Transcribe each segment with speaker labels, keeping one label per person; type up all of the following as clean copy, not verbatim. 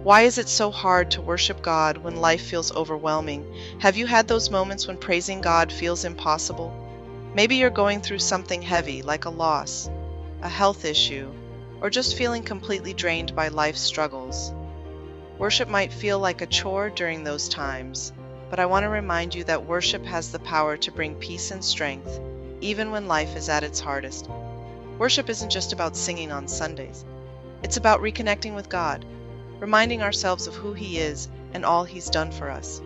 Speaker 1: Why is it so hard to worship God when life feels overwhelming? Have you had those moments when praising God feels impossible? Maybe you're going through something heavy like a loss, a health issue, or just feeling completely drained by life's struggles. Worship might feel like a chore during those times, but I want to remind you that worship has the power to bring peace and strength, even when life is at its hardest. Worship isn't just about singing on Sundays. It's about reconnecting with God, reminding ourselves of who He is and all He's done for us.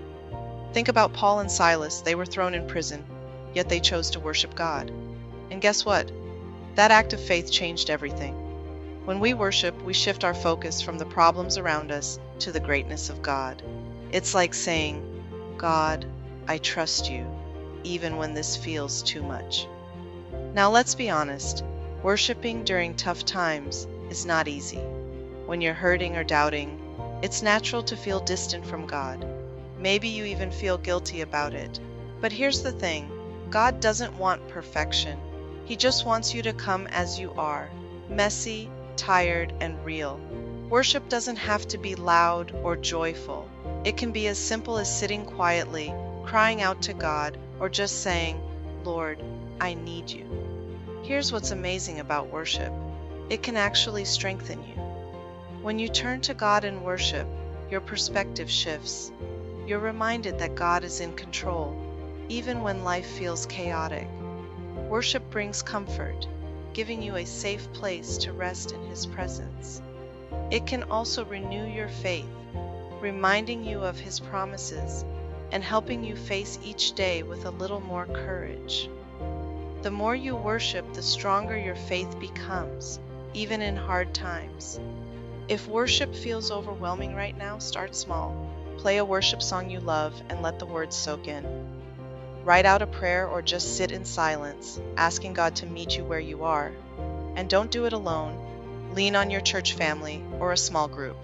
Speaker 1: Think about Paul and Silas. They were thrown in prison, yet they chose to worship God. And guess what? That act of faith changed everything. When we worship, we shift our focus from the problems around us to the greatness of God. It's like saying, God, I trust you, even when this feels too much. Now let's be honest, worshiping during tough times is not easy. When you're hurting or doubting, it's natural to feel distant from God. Maybe you even feel guilty about it. But here's the thing, God doesn't want perfection. He just wants you to come as you are, messy, tired, and real. Worship doesn't have to be loud or joyful. It can be as simple as sitting quietly, crying out to God, or just saying, Lord, I need you. Here's what's amazing about worship. It can actually strengthen you. When you turn to God in worship, your perspective shifts. You're reminded that God is in control, even when life feels chaotic. Worship brings comfort, giving you a safe place to rest in His presence. It can also renew your faith, reminding you of His promises and helping you face each day with a little more courage. The more you worship, the stronger your faith becomes, even in hard times. If worship feels overwhelming right now, start small. Play a worship song you love and let the words soak in. Write out a prayer or just sit in silence, asking God to meet you where you are. And don't do it alone. Lean on your church family or a small group.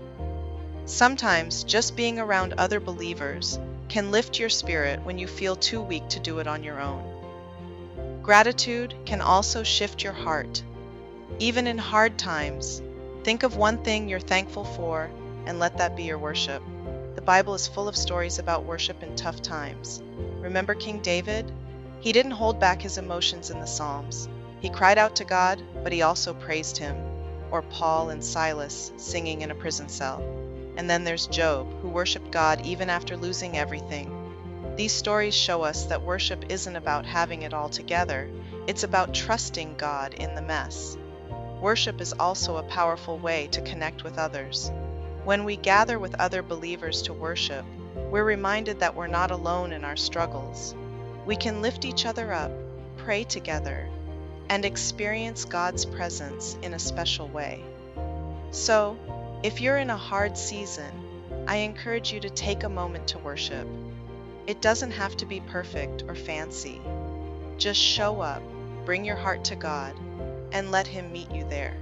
Speaker 1: Sometimes just being around other believers can lift your spirit when you feel too weak to do it on your own. Gratitude can also shift your heart. Even in hard times, think of one thing you're thankful for and let that be your worship. The Bible is full of stories about worship in tough times. Remember King David? He didn't hold back his emotions in the Psalms. He cried out to God, but he also praised Him. Or Paul and Silas singing in a prison cell. And then there's Job, who worshiped God even after losing everything. These stories show us that worship isn't about having it all together. It's about trusting God in the mess. Worship is also a powerful way to connect with others. When we gather with other believers to worship, we're reminded that we're not alone in our struggles. We can lift each other up, pray together, and experience God's presence in a special way. So, if you're in a hard season, I encourage you to take a moment to worship. It doesn't have to be perfect or fancy. Just show up, bring your heart to God, and let Him meet you there.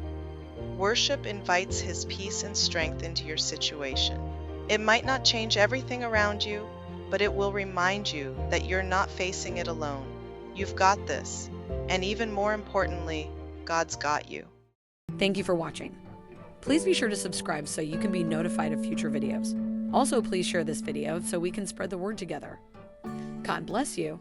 Speaker 1: Worship invites His peace and strength into your situation. It might not change everything around you, but it will remind you that you're not facing it alone. You've got this, and even more importantly, God's got you.
Speaker 2: Thank you for watching. Please be sure to subscribe so you can be notified of future videos. Also, please share this video so we can spread the word together. God bless you.